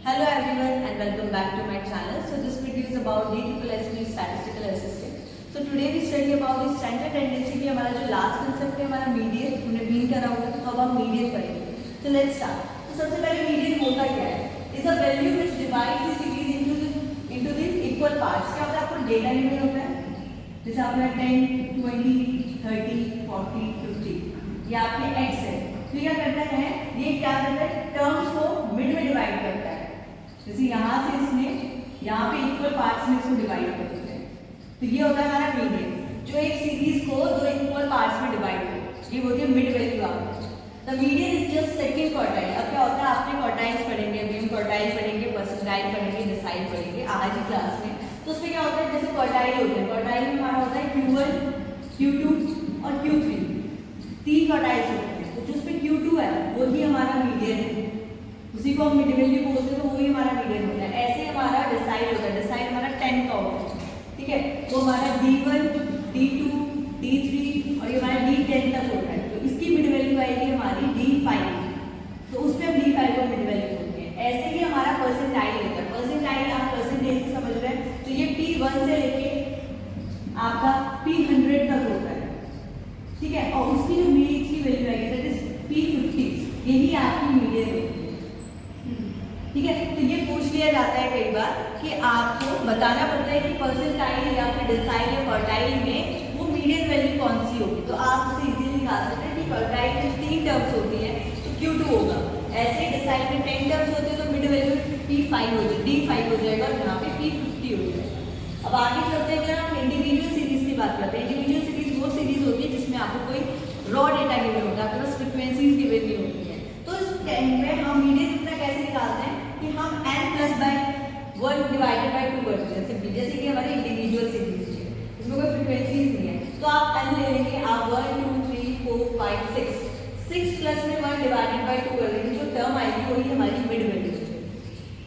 Hello everyone and welcome back to my channel. So this video is about DSSS Statistical Assistant. So today we study about the standard tendency की हमारा जो last concept है हमारा median हमने mean करा हुआ है, तो अब हम median पढ़ेंगे. So let's start. तो सबसे पहले median होता क्या है? Is a value which divides the series into the equal parts. क्या होता है आपको डेटा में होता है? जैसे आपने 10, 20, 30, 40, 50 ये आपके x है. तो क्या करता है? ये क्या करता है? टर्म्स को मिड में डिवाइड करता है. जैसे यहाँ से इसने यहाँ पे इक्वल पार्ट्स में इसको डिवाइड कर देते हैं, तो ये होता है हमारा मीडियन, जो एक सीरीज को दो इक्वल पार्ट्स में डिवाइड करे, ये होती है मिड वैल्यू आपकी. The median is just second quartile. अब क्या होता है आपने क्वार्टाइल्स पढ़ेंगे, अभी हम क्वार्टाइल पढ़ेंगे, परसेंटाइल पढ़ेंगे, डिसाइड पढ़ेंगे आज की क्लास में. तो उसमें क्या होता है जैसे क्वार्टाइल होते हैं, क्वार्टाइल में हमारा होता है Q1, Q2 और Q3, तीन क्वार्टाइल्स होते हैं. तो जो उसमें Q2 है वो ही हमारा मीडियन है, उसी को हम मिड वैल्यू बोलते हैं, तो वही हमारा मीडियन होता है. ऐसे हमारा डिसाइड होता है, डिसाइड हमारा 10 का होता है, ठीक है. वो हमारा D1, D2, D3 और ये हमारा D10 तक होता है. तो इसकी मिड वैल्यू आएगी हमारी D5, तो उसमें हम D5 को मिड वैल्यू बोलते हैं. ऐसे ही हमारा परसेंटाइल होता है. परसेंटाइल आप परसेंटेज से समझ रहे हैं, तो ये P1 से लेके आपका P100 तक होता है, ठीक है. और उसकी जो मीडियन की वैल्यू आएगी दैट इज P50, यही आपकी मीडियन होती है, ठीक है. तो ये पूछ लिया जाता है कई बार कि आपको बताना पड़ता है कि परसेंटाइल या फिर डिसाइल या क्वार्टाइल में वो मीडियन वैल्यू कौन सी होगी. तो आप उसे इजीली निकाल सकते हैं कि क्वार्टाइल में 3 टर्म्स होती है तो Q2 होगा. ऐसे डिसाइल में 10 टर्म्स होते हैं तो मिड वैल्यू P5 हो जाएगा, D5 हो जाएगा और यहाँ पे P50 हो जाएगा. अब आगे चलते हैं, अगर हम इंडिविजुअल सीरीज की बात करते हैं. इंडिविजुअल सीरीज वो सीरीज होती है जिसमें आपको कोई रॉ डेटा गिवन होता है, आपके पास फ्रीक्वेंसीज गिवन नहीं होती है. तो इस में हम मीडियन कितना कैसे निकालते हैं कि हम n plus by 1 divided by 2 करते हैं सिंपली. जैसे कि हमारी इंडिविजुअल सीरीज है, इसमें कोई फ्रीक्वेंसीज नहीं है, तो आप n ले लेंगे, आप 1 2 3 4 5 6 प्लस में 1 डिवाइडेड बाय 2 कर लेंगे, जो टर्म आएगी वही हमारी मिड वैल्यू है.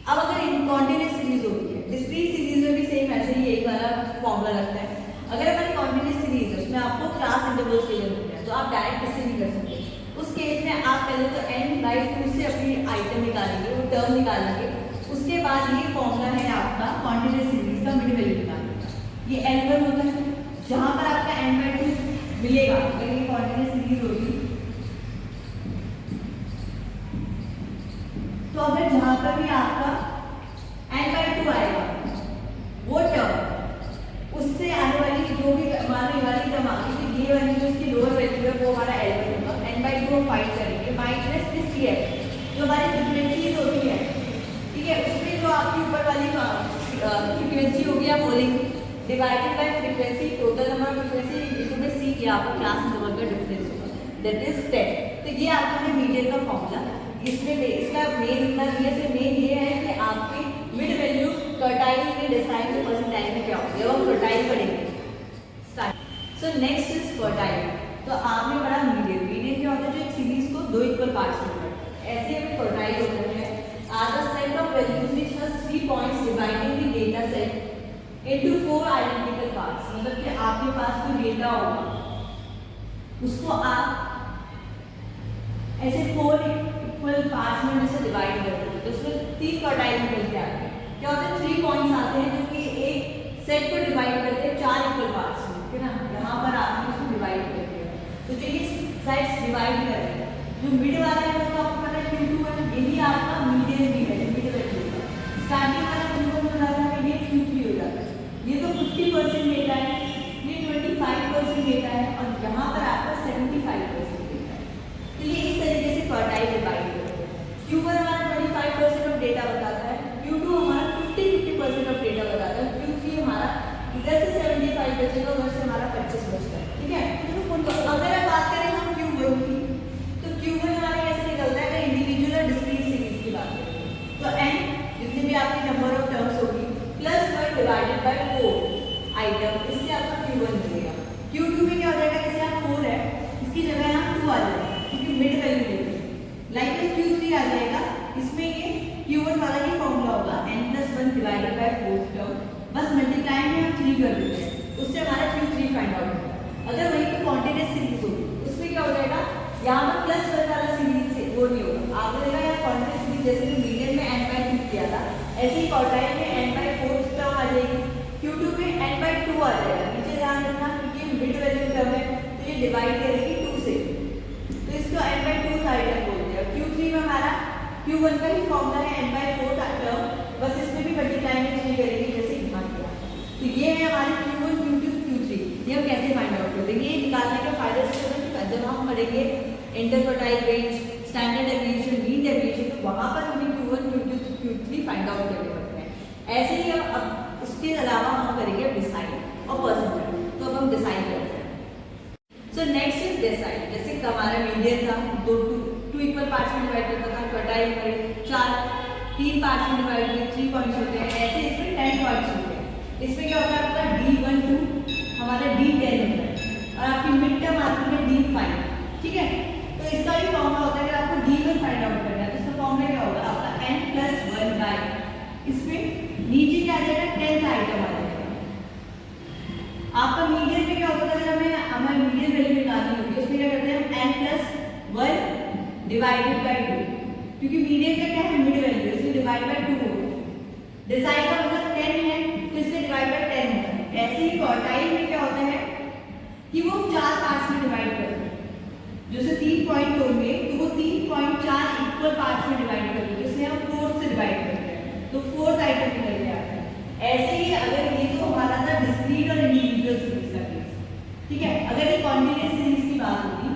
अब अगर कॉन्टिन्यूअस सीरीज होती है, डिस्क्रीट सीरीज में भी सेम ऐसे ही यही वाला फॉर्मूला लगता है. अगर हमारी कॉन्टिन्यूअस सीरीज है उसमें आपको क्लास इंटरवल्स गिवन होते हैं, तो आप डायरेक्ट इससे नहीं कर सकते. उस केस में आप पहले तो n/2 से अपनी आइटम निकालेंगे, वो टर्म निकालेंगे. उसके बाद ये फॉर्मूला है आपका कॉन्टिन्यूअस सीरीज का मिड वैल्यू निकालने का. ये n1 होता है, जहां पर आपका n/2 मिलेगा अगर ये कॉन्टिन्यूअस सीरीज होगी, तो अगर जहां पर भी आपका n/2 आएगा वो टर्म, उससे आने वाली जो भी माने वाली टर्म आएगी, तो ये वाली जो इसकी लोअर वैल्यू है वो हमारा L1 होगा. n/2 हम फाइंड करेंगे माइनस CF जो हमारी फ्रीक्वेंसीज होती है, ठीक है. उसमें जो आपकी ऊपर वाली फ्रीक्वेंसी होगी आप बोलेंगे divided by frequency, total number of frequency into में C किया आपको क्लास इंटरवल का डिफरेंस होगा, दैट इज 10. तो ये आपका है मीडियन का फॉर्मूला. इसमें इसका मेन ये है कि आपकी मिड वैल्यू क्वार्टाइल में, डिसाइल में, परसेंटाइल में क्या होगी. अब हम क्वार्टाइल पढ़ेंगे. So next is quartile. तो आपने पढ़ा मीडियन. मीडियन क्या होता है, जो एक सीरीज को दो इक्वल पार्ट्स में डिवाइड करता है. ऐसे हमें क्वार्टाइल होता है are the set of values which has 3 points dividing the data set into 4 identical parts. मतलब कि आपके पास कोई डेटा होगा, उसको आप ऐसे 4 इक्वल पार्ट्स में जैसे डिवाइड कर देते हैं, तो उसमें 3 क्वार्टाइल निकल के आते हैं. क्या होता है 3 पॉइंट्स आते हैं जो कि एक सेट को डिवाइड करते हैं 4 इक्वल पार्ट्स में, ठीक है ना. यहाँ पर आपने इसको डिवाइड करते हैं, तो जो ये साइड्स डिवाइड कर रहे हैं, जो मिड वाला है वो तो आपको पता है Q2 है, यही आपका मीडियन भी है, मिड वैल्यू का. स्टार्टिंग वाला Q1 हो जाता है, ये Q3 हो जाता है. ये तो 50% डेटा है, ये 25% डेटा है, और यहाँ पर आपका 75% डेटा है. तो ये इस तरीके से क्वार्टाइल डिवाइड करते हैं. Q1 हमारा 25% ऑफ डेटा बताता है, Q2 हमारा 50% ऑफ डेटा बताता है, Q3 हमारा इधर से 75 बचेगा, उधर से हमारा 25 बचता है, ठीक है. तो अगर आप बात करें हम Q1 की, तो Q1 हमारा कैसे निकलता है, अगर इंडिविजुअल और डिस्क्रीट सीरीज की बात करें तो n जितने भी आपकी नंबर ऑफ टर्म्स होगी प्लस 1 डिवाइडेड बाय 4 आइटम, इससे आपका Q1 मिलेगा. Q2 में क्या हो जाएगा, जैसे आप 4 है इसकी जगह यहाँ 2 आ जाएगा क्योंकि मिड वैल्यू लेते हैं. लाइक Q3 आ जाएगा, इसमें ये Q1 वाला ही फॉर्मूला होगा n+1 डिवाइडेड बाय 4 टर्म, बस मल्टीप्लाई में हम 3 कर देते हैं, उससे हमारा Q3 फाइंड आउट होगा. अगर वही तो कॉन्टिन्यूअस सीरीज होगी उसमें क्या हो जाएगा, यहाँ पर +1 वाला सीरीज से वो नहीं होगा, आपको देखा यहाँ कॉन्टिन्यूअस सीरीज जैसे कि मीडियन में n/2 किया था, ऐसे ही क्वार्टाइल में n/4 टर्म आ जाएगी, Q2 में n/2 आ जाएगा। नीचे ध्यान रखना क्योंकि मिड वैल्यू टर्म है तो ये डिवाइड करेगी 2 से, तो इसको n/2 आइटम बोलते हैं। Q3 में हमारा Q1 का ही फॉर्मूला है n/4 टर्म, बस इसमें भी मल्टीप्लाई में चेंज करेंगे जैसे यहाँ किया। तो ये है हमारे Q1 Q2 Q3। ये हम कैसे फाइंड आउट कर देंगे, ये निकालने का फायदा जब हम पढ़ेंगे interquartile range, standard deviation, mean deviation, तो वहाँ पर हमें Q1 Q2 Q3 find out करने पड़ते हैं। ऐसे ही अब इसके अलावा हम करेंगे डिसाइड और परसेंटाइल। तो अब हम डिसाइड करते हैं। So next is decide. जैसे हमारा मीडियन था, टू इक्वल पार्ट्स में डिवाइड करता था, क्वार्टाइल में 3 पार्ट्स में डिवाइड हुए, 3 पॉइंट्स होते हैं। ऐसे इसमें 10 पॉइंट्स होते हैं। इसमें क्या होता है आपका D1 2, हमारा D10 होता है और आपकी मिड टर्म आती है D5। ठीक है, तो इसका भी फॉर्मूला होता है, अगर आपको D1 फाइंड आउट करना है तो इसका फॉर्मूला क्या होगा आपका n+1/, इसमें नीचे क्या आ जाएगा 10 का आइटम आ जाएगा। आपका मीडियन में क्या होता है, अगर हमें मीडियन वैल्यू निकालनी होगी उसमें क्या करते हैं हम n+1 डिवाइडेड बाय 2, क्योंकि मीडियन का क्या है मिड वैल्यू, इसलिए डिवाइड बाय 2 होगा। डिसाइड का मतलब 10 है तो इसलिए डिवाइड बाय 10 होगा। ऐसे ही क्वार्टाइल में क्या होता है कि वो 4 पार्ट्स में डिवाइड करते हैं, जैसे 3 पॉइंट होंगे तो वो 3.4 इक्वल पार्ट्स में डिवाइड करते हैं, जिससे हम 4 से डिवाइड करते हैं तो 4th आइटम निकल के आता है। ऐसे ही अगर ये तो हमारा था डिस्क्रीट और इंडिविजुअल सीरीज का केस, ठीक है। अगर ये कॉन्टिन्यूअस सीरीज की बात होगी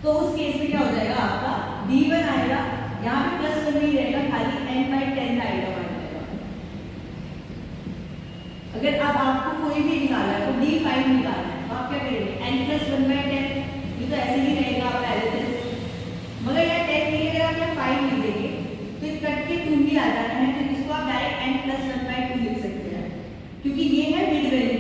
तो उस केस में क्या हो जाएगा आपका D1 आएगा, यहाँ पे +1 नहीं रहेगा, खाली n/10 का आइटम आ जाएगा। अगर अब आपको कोई भी निकालना है तो D5 निकालना है तो आप क्या करेंगे n+1/10, ये तो ऐसे ही रहेगा आप पहले से, मगर यहाँ 10 नहीं है, अगर आप यहाँ 5 लिख देंगे तो इस कट के 2 भी आ जाना है, तो इसको आप डायरेक्ट n+1/2 लिख सकते हैं, क्योंकि ये है मिड वैल्यू।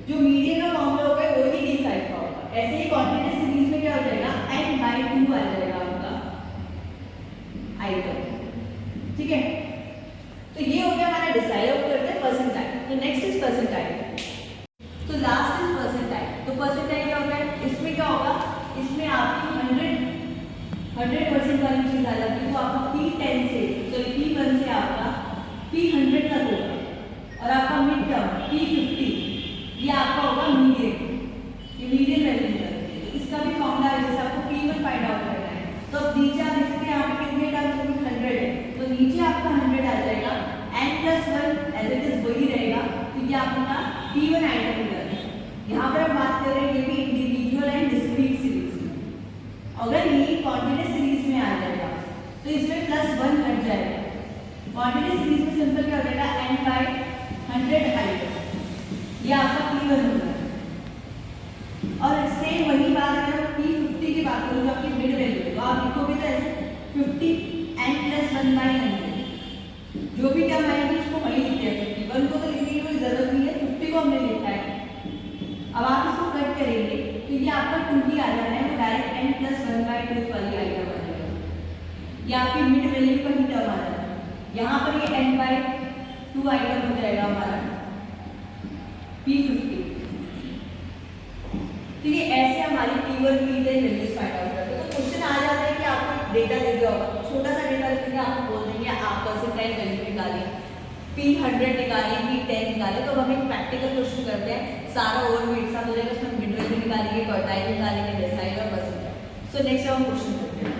जो मीडियन का फॉर्मूला होगा वही D5 का होगा। ऐसे ही कॉन्टिन्यूअस सीरीज में क्या हो जाएगा n/2 आ जाएगा आपका आइटम, ठीक है। तो ये हो गया हमारा डिसाइड। अब करते हैं परसेंटाइल। तो नेक्स्ट इज परसेंटाइल। तो लास्ट इज परसेंटाइल। तो परसेंटाइल क्या होगा, इसमें क्या होगा, इसमें आपकी 100% वाली चीज आ जाती है, तो आपका P10 से तो P1 से आपका P100 तक होगा, और आपका मिड टर्म P50 ये आपका होगा मीडियन, ये मीडियन वैल्यू है। इसका भी फॉर्मूला है, जैसे आपको P1 फाइंड आउट करना है तो अब नीचे आप देखते हैं यहाँ पे कितने टर्म्स होंगे 100 है, तो नीचे आपका 100 आ जाएगा, n+1 एज इट इज वही रहेगा, तो ये आपका P1 आइटम मिल है। यहाँ पर हम बात कर रहे हैं ये भी इंडिविजुअल एंड डिस्क्रीट सीरीज में। अगर ये कॉन्टिन्यूअस सीरीज में आ जाएगा तो इसमें +1 हट जाएगा। कॉन्टिन्यूअस सीरीज में सिंपल क्या हो जाएगा n/100 आइटम, ये आपका P1 होगा। और सेम वही बात अगर हम P50 की बात करूँ जो आपकी मिड वैल्यू है, तो आप लिखोगे तो ऐसे 50 n+1/100, जो भी टर्म आएगी उसको वही लिखते हैं। 51 को तो लिखने की कोई जरूरत नहीं है, 50 को हमने लिखा है। अब आप इसको कट करेंगे तो ये आपका 2 ही आ जाना है, तो डायरेक्ट n+1/2 वाली आइटम आ जाएगा। ये आपकी मिड वैल्यू का ही टर्म आ जाएगा। यहाँ पर ये n/2 आइटम हो जाएगा हमारा P50। ठीक है, ऐसे हमारी P1 P10 values find out करते हैं। तो क्वेश्चन आ जाता है कि आपको डेटा दे दिया होगा, छोटा सा डेटा देंगे, आपको बोल देंगे आप परसेंटाइल वैल्यू निकालिए, P100 निकालिए, P10 निकालिए। तो हम एक प्रैक्टिकल क्वेश्चन करते हैं, सारा ओवरव्यू एक साथ हो जाएगा, उसमें मिड वैल्यू निकालेंगे, क्वार्टाइल निकालेंगे, डेसाइल और परसेंटाइल। सो नेक्स्ट हम क्वेश्चन करते हैं।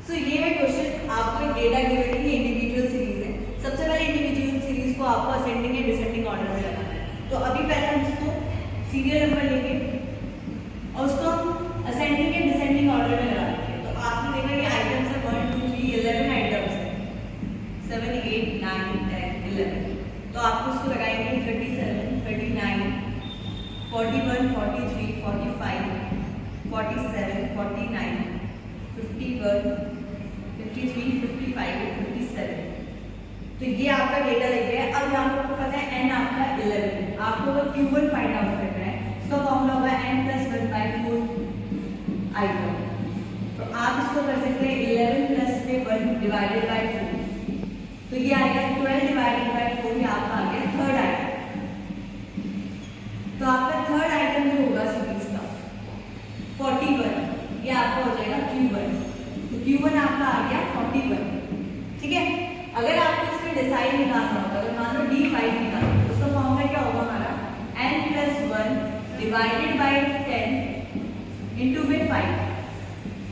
सो ये है क्वेश्चन, आपको एक डेटा गिवन है, ये इंडिविजुअल सीरीज है। सबसे पहले इंडिविजुअल सीरीज को आपको असेंडिंग या डिसेंडिंग ऑर्डर में लगाना है। तो अभी पहले हम इसको सीरियल नंबर लेंगे और उसको असेंडिंग या डिसेंडिंग ऑर्डर में लगाते हैं। तो आपने देखा कि आइटम्स है 1 2 3 11 आइटम्स है, 7 8 9 10 11। तो आपको उसको लगाएंगे 37 39 41 43 45 47 49 51 53 55 57। तो ये आपका डेटा लग गया है। अब यहाँ पर आपको पता है n आपका 11, आपको अगर Q1 फाइंड आउट करना है, इसका फॉर्मूला होगा n+1/4 आइटम। तो आप इसको कर सकते हैं 11 में 1 डिवाइडेड बाय 4, तो ये आएगा 12 डिवाइडेड बाय 4, ये आपका आ गया थर्ड आइटम। तो आपका थर्ड आइटम जो होगा सीरीज का 41, ये आपका हो जाएगा Q1। तो Q1 आपका आ गया 41, ठीक है। हमें डिसाइड निकालना होता है, मान लो D5 निकालना है, उसका फॉर्मूला क्या होगा हमारा n+1 डिवाइडेड बाई 10 इंटू में 5,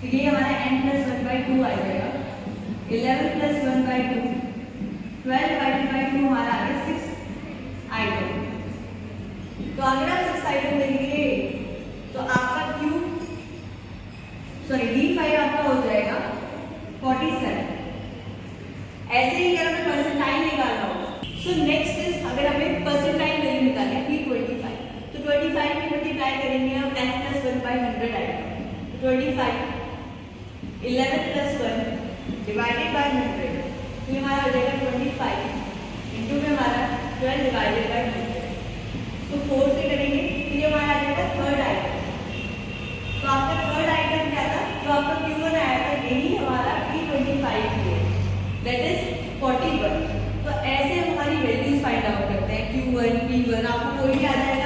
तो ये हमारा n+1/2 आ जाएगा। 11 + 1/2, 12/2 हमारा आ गया 6 आइटम। तो अगर आप 6 आइटम देंगे तो आपका D5 आपका हो जाएगा 47। ऐसे ही अगर हमें परसेंटाइल निकालना होगा, सो नेक्स्ट इज अगर हमें परसेंटाइल वैल्यू निकालनी है P25, तो 25 में मल्टीप्लाई करेंगे हम n+1/100 आएगा। 25 11 + 1 डिवाइडेड बाय 100, तो हमारा हो जाएगा 25 इंटू में हमारा 12 डिवाइडेड बाय 100, तो 4 से करेंगे तो ये हमारा आ जाएगा थर्ड आइटम। तो आपका थर्ड आइटम क्या था, जो आपका Q1 आया था, यही हमारा P25 है, दैट इज 41। तो ऐसे हमारी वैल्यूज फाइंड आउट करते हैं, Q1 P1 आपको कोई भी आ जाएगा